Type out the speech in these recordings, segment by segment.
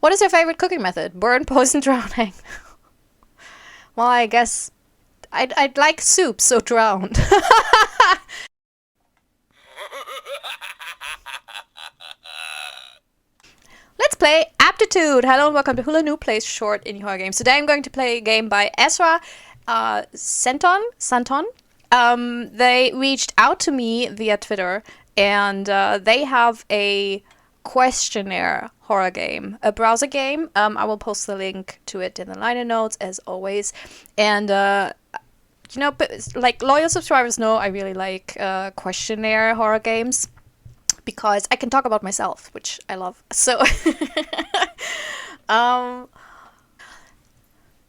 What is your favorite cooking method? Burn, poison, drowning. Well, I guess I'd like soup, so drowned. Let's play Aptitude. Hello and welcome to Hula New Plays Short Indie Horror Games. Today I'm going to play a game by Ezra Szanton. They reached out to me via Twitter, and they have a questionnaire horror game, a browser game. I will post the link to it in the liner notes as always. And like loyal subscribers know, I really like questionnaire horror games because I can talk about myself, which I love. So,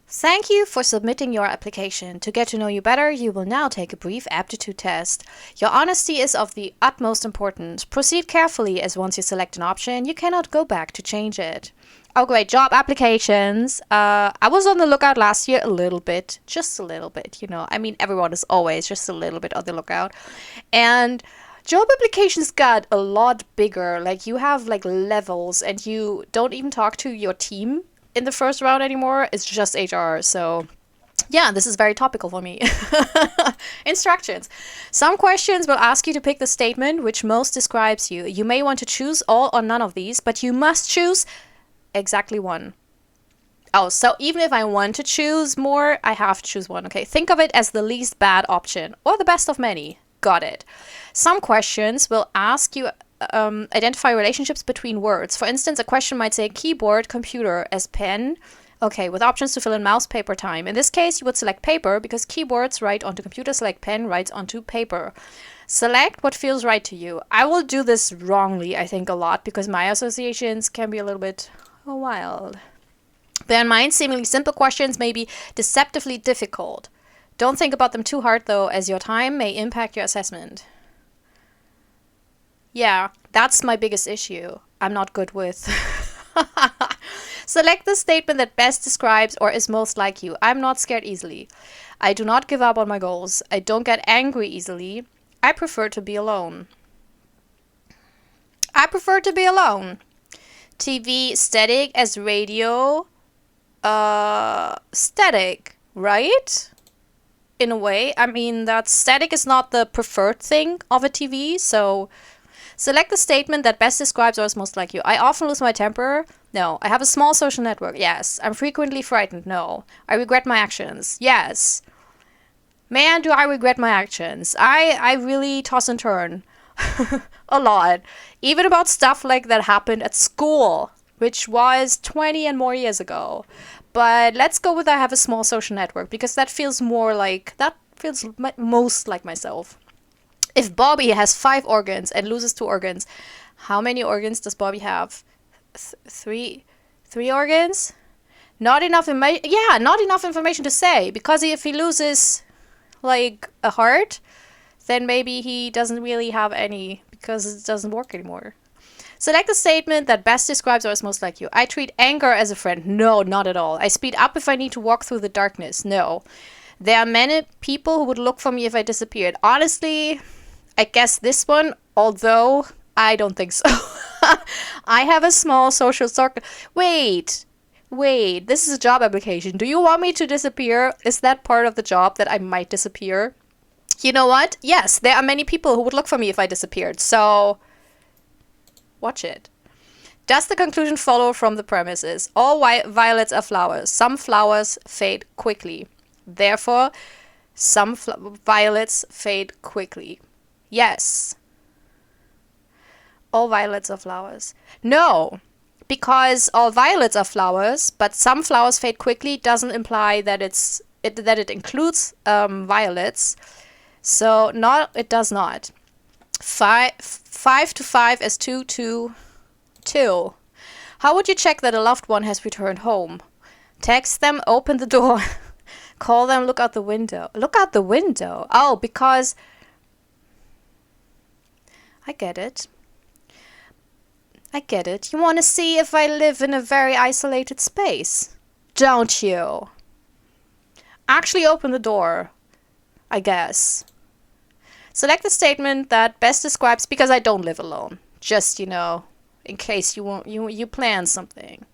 thank you for submitting your application. To get to know you better, you will now take a brief aptitude test. Your honesty is of the utmost importance. Proceed carefully, as once you select an option, you cannot go back to change it. Oh, great. Job applications. I was on the lookout last year a little bit. Just a little bit, you know. I mean, everyone is always just a little bit on the lookout. And job applications got a lot bigger. Like, you have, like, levels, and you don't even talk to your team in the first round anymore. It's just HR. So yeah, this is very topical for me. Instructions. Some questions will ask you to pick the statement which most describes you. You may want to choose all or none of these, but you must choose exactly one. Oh, so even if I want to choose more, I have to choose one. Okay, think of it as the least bad option or the best of many. Got it. Some questions will ask you identify relationships between words. For instance, a question might say keyboard, computer as pen. Okay, with options to fill in mouse, paper, time. In this case, you would select paper because keyboards write onto computer, select pen writes onto paper. Select what feels right to you. I will do this wrongly, I think, a lot because my associations can be a little bit wild. Bear in mind, seemingly simple questions may be deceptively difficult. Don't think about them too hard, though, as your time may impact your assessment. Yeah, that's my biggest issue. I'm not good with. Select the statement that best describes or is most like you. I'm not scared easily. I do not give up on my goals. I don't get angry easily. I prefer to be alone. I prefer to be alone. TV static as radio static, right? In a way. I mean, that static is not the preferred thing of a TV, so select the statement that best describes or is most like you. I often lose my temper. No. I have a small social network. Yes. I'm frequently frightened. No. I regret my actions. Yes. Man, do I regret my actions. I really toss and turn. A lot. Even about stuff like that happened at school, which was 20 and more years ago. But let's go with I have a small social network because that feels more like, that feels most like myself. If Bobby has 5 organs and loses 2 organs, how many organs does Bobby have? Three organs? Not enough not enough information to say, because if he loses like a heart, then maybe he doesn't really have any because it doesn't work anymore. Select the statement that best describes or is most like you. I treat anger as a friend. No, not at all. I speed up if I need to walk through the darkness. No. There are many people who would look for me if I disappeared. Honestly, I guess this one, although I don't think so. I have a small social circle. Wait, this is a job application. Do you want me to disappear? Is that part of the job that I might disappear? You know what? Yes, there are many people who would look for me if I disappeared. So, watch it. Does the conclusion follow from the premises? All violets are flowers. Some flowers fade quickly. Therefore, some violets fade quickly. Yes. All violets are flowers. No, because all violets are flowers, but some flowers fade quickly doesn't imply that it includes violets. So it does not. 5 to 5 is 2 to 2. How would you check that a loved one has returned home? Text them, open the door, call them, look out the window. Look out the window. Oh, because I get it. You want to see if I live in a very isolated space, don't you? Actually open the door, I guess. Select the statement that best describes, because I don't live alone. Just, in case you plan something.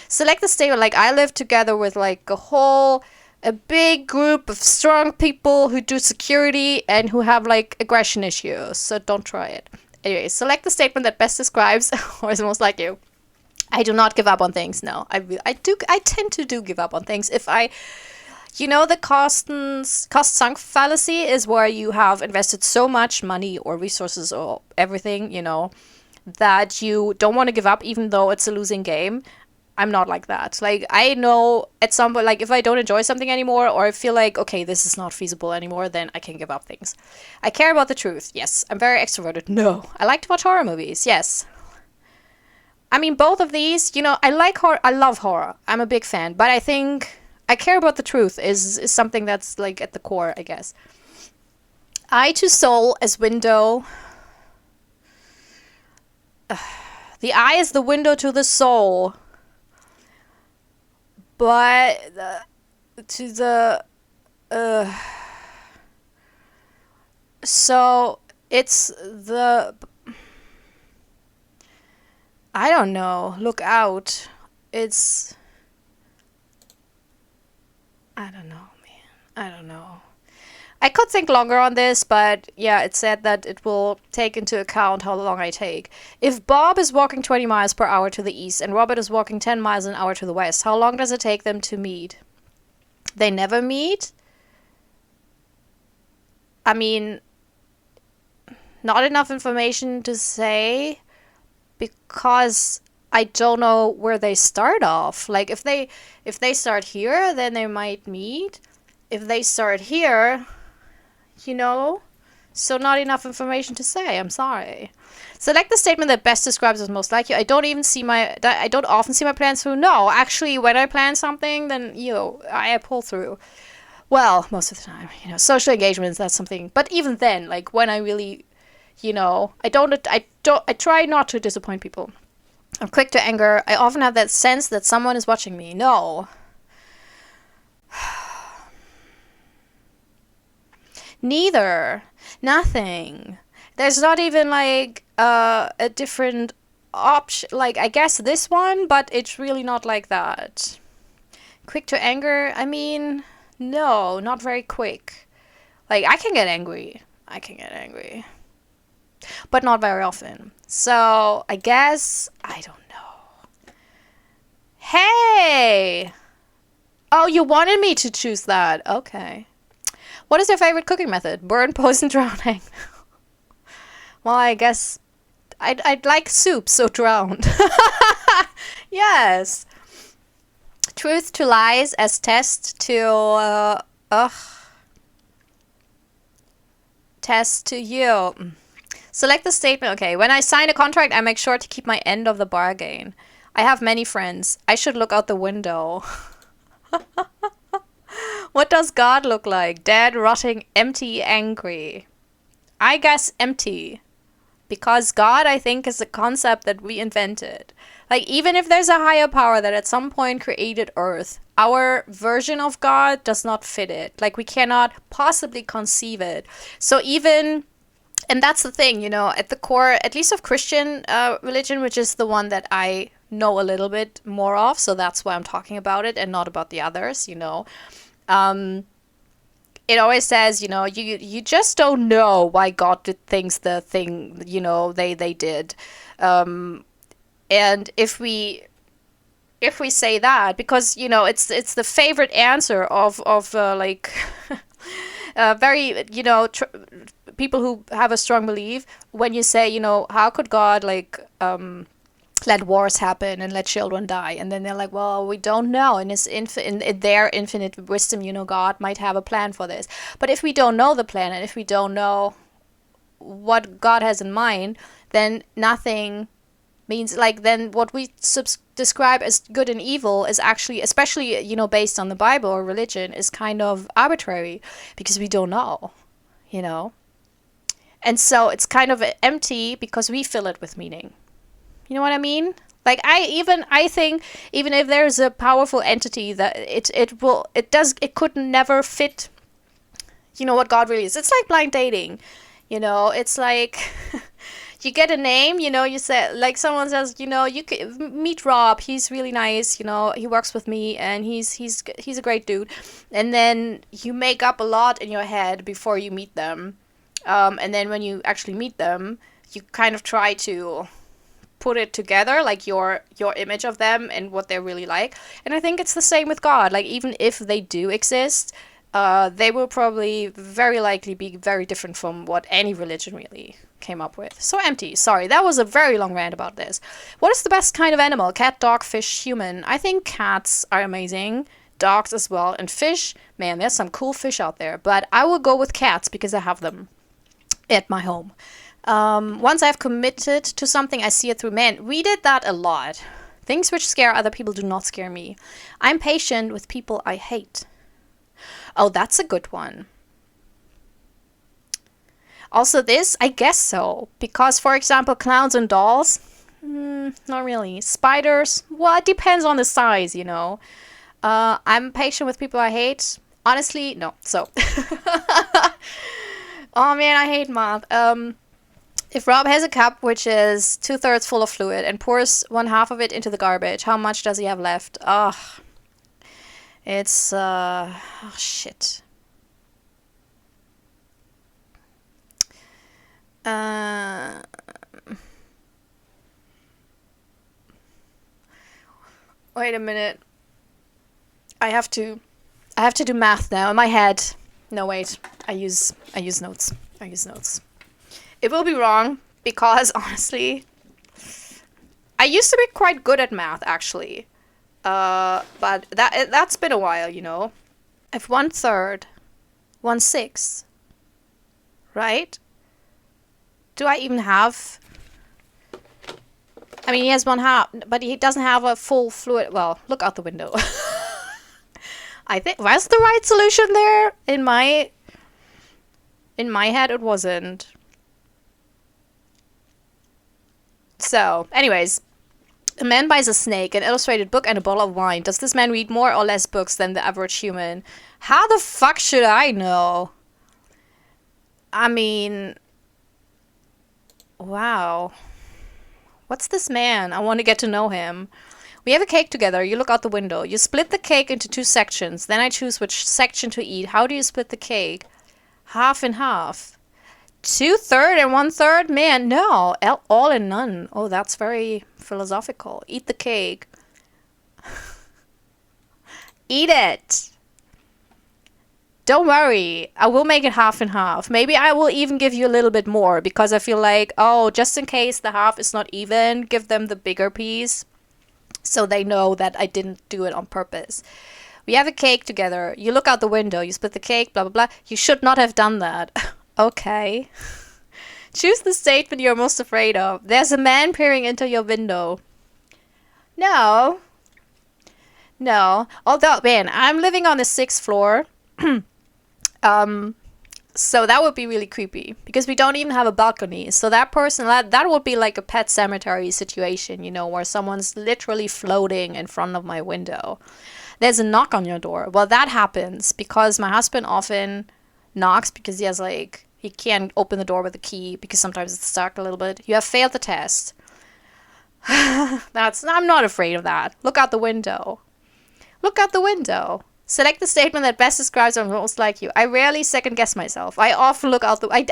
Select the statement like, I live together with like a big group of strong people who do security and who have like aggression issues. So don't try it. Anyway, select the statement that best describes or is most like you. I do not give up on things. No, I tend to give up on things if I, the cost sunk fallacy is where you have invested so much money or resources or everything, that you don't want to give up even though it's a losing game. I'm not like that. Like, I know at some point, like, if I don't enjoy something anymore or I feel like, okay, this is not feasible anymore, then I can give up things. I care about the truth. Yes. I'm very extroverted. No. I like to watch horror movies. Yes. I mean, both of these, I like horror. I love horror. I'm a big fan. But I think I care about the truth is something that's, like, at the core, I guess. Eye to soul as window. The eye is the window to the soul. But so it's the, I don't know, look out. It's, I don't know, man. I don't know. I could think longer on this, but yeah, it said that it will take into account how long I take. If Bob is walking 20 miles per hour to the east and Robert is walking 10 miles an hour to the west, how long does it take them to meet? They never meet? I mean, not enough information to say because I don't know where they start off. Like, if they start here, then they might meet. If they start here, so not enough information to say. I'm sorry. Select the statement that best describes us most like you. I don't often see my plans through. No, actually, when I plan something, then I pull through. Well, most of the time, social engagements, that's something. But even then, like when I really, I try not to disappoint people. I'm quick to anger. I often have that sense that someone is watching me. No. Neither. Nothing. There's not even like a different option. Like, I guess this one, but it's really not like that. Quick to anger. I mean, no, not very quick. Like, I can get angry. But not very often. So, I guess, I don't know. Hey! Oh, you wanted me to choose that. Okay. What is your favorite cooking method? Burn, poison, drowning. Well, I guess I'd like soup, so drowned. Yes. Truth to lies as test to test to you. Select the statement. Okay, when I sign a contract, I make sure to keep my end of the bargain. I have many friends. I should look out the window. What does God look like? Dead, rotting, empty, angry. I guess empty. Because God, I think, is a concept that we invented. Like, even if there's a higher power that at some point created Earth, our version of God does not fit it. Like, we cannot possibly conceive it. So even, and that's the thing, at the core, at least of Christian religion, which is the one that I know a little bit more of, so that's why I'm talking about it and not about the others, it always says, you just don't know why God did things they did. And if we say that, because, it's the favorite answer of very, people who have a strong belief, when you say, how could God, let wars happen and let children die, and then they're like, well, we don't know, and in their infinite wisdom, God might have a plan for this. But if we don't know the plan, and if we don't know what God has in mind, then nothing means, then what we describe as good and evil is actually, especially based on the Bible or religion, is kind of arbitrary because we don't know, and so it's kind of empty because we fill it with meaning. You know what I mean? Like, I think even if there's a powerful entity that it could never fit, what God really is. It's like blind dating, it's like, You get a name, you say, like someone says, you could meet Rob. He's really nice. He works with me, and he's a great dude. And then you make up a lot in your head before you meet them, and then when you actually meet them, you kind of try to put it together, like your image of them and what they're really like. And I think it's the same with God. Like, even if they do exist, they will probably very likely be very different from what any religion really came up with. So empty. Sorry, that was a very long rant about this. What is the best kind of animal? Cat, dog, fish, human? I think cats are amazing. Dogs as well. And fish, man, there's some cool fish out there. But I will go with cats because I have them at my home. Once I've committed to something, I see it through. Man, we did that a lot. Things which scare other people do not scare me. I'm patient with people I hate. Oh, that's a good one. Also this, I guess so. Because, for example, clowns and dolls, not really. Spiders, well, it depends on the size, I'm patient with people I hate. Honestly, no. So, oh man, I hate math. If Rob has a cup which is 2/3 full of fluid and pours 1/2 of it into the garbage, how much does he have left? Ugh. It's, oh, shit. Wait a minute. I have to do math now in my head. No, wait. I use notes. It will be wrong because, honestly, I used to be quite good at math, actually. But that's been a while, If 1/3, 1/6, right? Do I even have... I mean, he has 1/2, but he doesn't have a full fluid... Well, look out the window. I think... Was the right solution there? In my head, it wasn't. So, anyways... A man buys a snake, an illustrated book, and a bottle of wine. Does this man read more or less books than the average human? How the fuck should I know? I mean... Wow. What's this man? I want to get to know him. We have a cake together. You look out the window. You split the cake into 2 sections. Then I choose which section to eat. How do you split the cake? Half and half. 2/3 and 1/3? Man, no. All and none. Oh, that's very philosophical. Eat the cake. Eat it. Don't worry. I will make it half and half. Maybe I will even give you a little bit more because I feel like, oh, just in case the half is not even, give them the bigger piece so they know that I didn't do it on purpose. We have a cake together. You look out the window. You split the cake, blah, blah, blah. You should not have done that. Okay. Choose the statement you're most afraid of. There's a man peering into your window. No. Although, man, I'm living on the 6th floor. So that would be really creepy. Because we don't even have a balcony. So that person, that would be like a pet cemetery situation, where someone's literally floating in front of my window. There's a knock on your door. Well, that happens because my husband often knocks because he can't open the door with a key because sometimes it's stuck a little bit. You have failed the test. I'm not afraid of that. Look out the window. Select the statement that best describes or most like you. I rarely second guess myself. I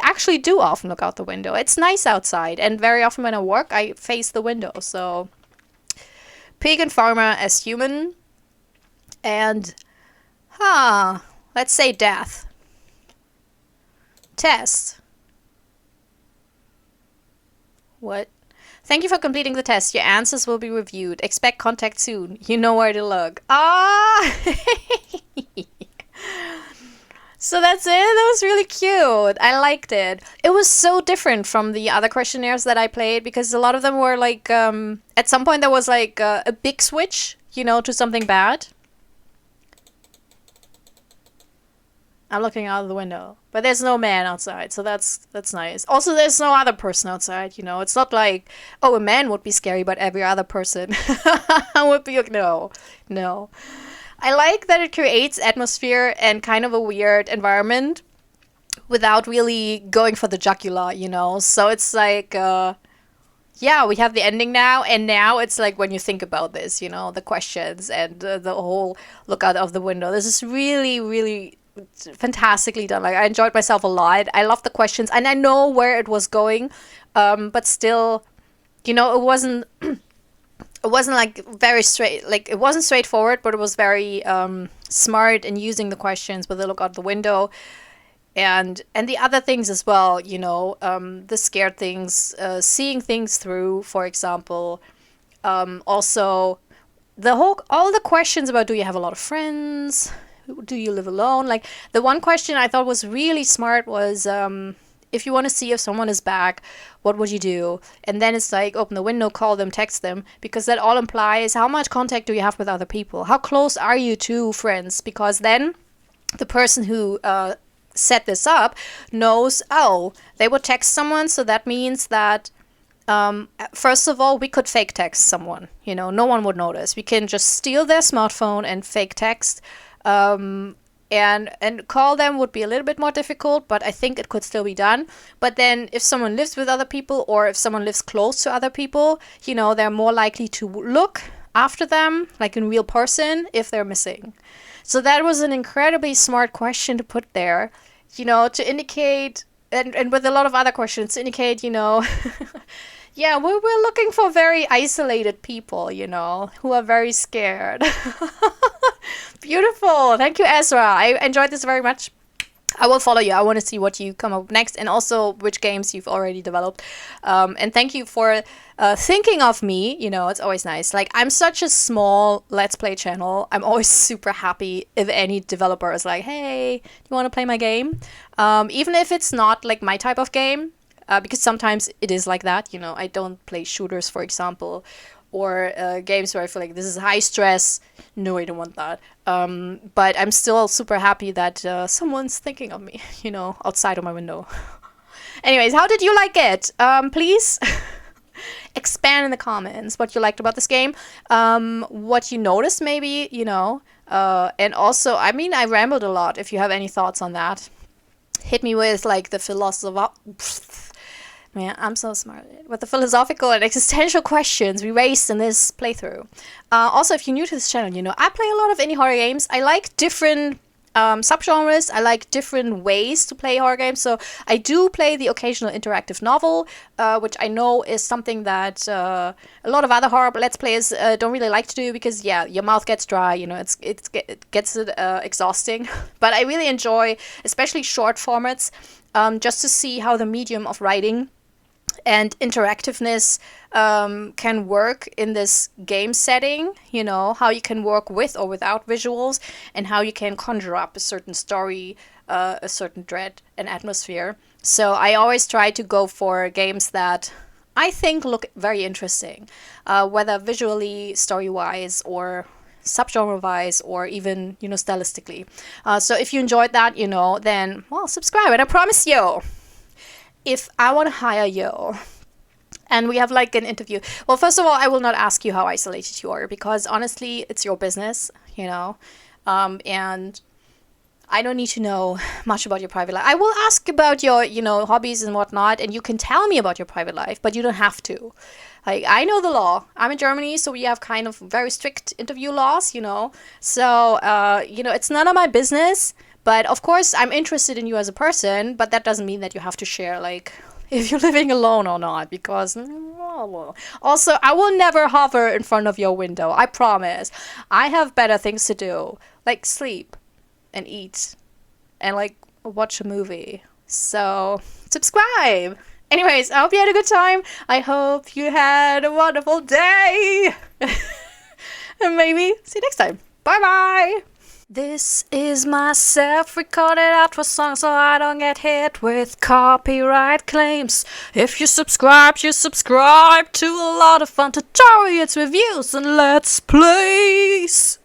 actually do often look out the window. It's nice outside, and very often when I work, I face the window. So, pig and farmer as human, and let's say death. Test. What? Thank you for completing the test. Your answers will be reviewed. Expect contact soon. You know where to look. So that's it. That was really cute. I liked it. It was so different from the other questionnaires that I played because a lot of them were like, at some point there was like a big switch, to something bad. I'm looking out of the window. But there's no man outside, so that's nice. Also, there's no other person outside, It's not like, oh, a man would be scary, but every other person would be like, no. I like that it creates atmosphere and kind of a weird environment without really going for the jugular, So it's like, yeah, we have the ending now, and now it's like when you think about this, the questions and the whole look out of the window. This is really, really fantastically done. Like, I enjoyed myself a lot. I love the questions, and I know where it was going, but still, it wasn't. It wasn't like very straight, like it wasn't straightforward, but it was very smart in using the questions with a look out the window, and the other things as well, the scared things, seeing things through, for example. Also, all the questions about, do you have a lot of friends? Do you live alone? Like, the one question I thought was really smart was, if you want to see if someone is back, what would you do? And then it's like, open the window, call them, text them, because that all implies how much contact do you have with other people? How close are you to friends? Because then the person who set this up knows, oh, they would text someone, so that means that first of all, we could fake text someone. No one would notice. We can just steal their smartphone and fake text. And call them would be a little bit more difficult, but I think it could still be done. But then if someone lives with other people, or if someone lives close to other people, they're more likely to look after them, like in real person, if they're missing. So that was an incredibly smart question to put there, to indicate, and with a lot of other questions, to indicate, yeah, we're looking for very isolated people, who are very scared. Beautiful. Thank you, Ezra. I enjoyed this very much. I will follow you. I want to see what you come up next, and also which games you've already developed. And thank you for thinking of me. It's always nice. Like, I'm such a small Let's Play channel. I'm always super happy if any developer is like, hey, do you want to play my game? Even if it's not like my type of game, because sometimes it is like that. I don't play shooters, for example, or games where I feel like this is high stress. No, I don't want that. But I'm still super happy that someone's thinking of me, outside of my window. Anyways, how did you like it? Please expand in the comments what you liked about this game, what you noticed maybe, and also, I rambled a lot. If you have any thoughts on that, hit me with like the Man, I'm so smart. With the philosophical and existential questions we raised in this playthrough. Also, if you're new to this channel, I play a lot of indie horror games. I like different subgenres. I like different ways to play horror games. So I do play the occasional interactive novel, which I know is something that a lot of other horror Let's Players don't really like to do, because, yeah, your mouth gets dry, it gets exhausting. But I really enjoy, especially short formats, just to see how the medium of writing and interactiveness can work in this game setting, how you can work with or without visuals, and how you can conjure up a certain story, a certain dread and atmosphere. So I always try to go for games that I think look very interesting, whether visually, story-wise, or subgenre-wise, or even, stylistically. So if you enjoyed that, then, well, subscribe, and I promise you, if I want to hire you, and we have like an interview. Well, first of all, I will not ask you how isolated you are, because honestly, it's your business, and I don't need to know much about your private life. I will ask about your, hobbies and whatnot, and you can tell me about your private life, but you don't have to. Like, I know the law. I'm in Germany, so we have kind of very strict interview laws, So, it's none of my business. But of course, I'm interested in you as a person, but that doesn't mean that you have to share, like, if you're living alone or not, because also, I will never hover in front of your window. I promise. I have better things to do, like sleep and eat and, like, watch a movie. So, subscribe. Anyways, I hope you had a good time. I hope you had a wonderful day. And maybe see you next time. Bye-bye. This is my self-recorded outro song, so I don't get hit with copyright claims. If you subscribe to a lot of fun tutorials, reviews, and let's plays.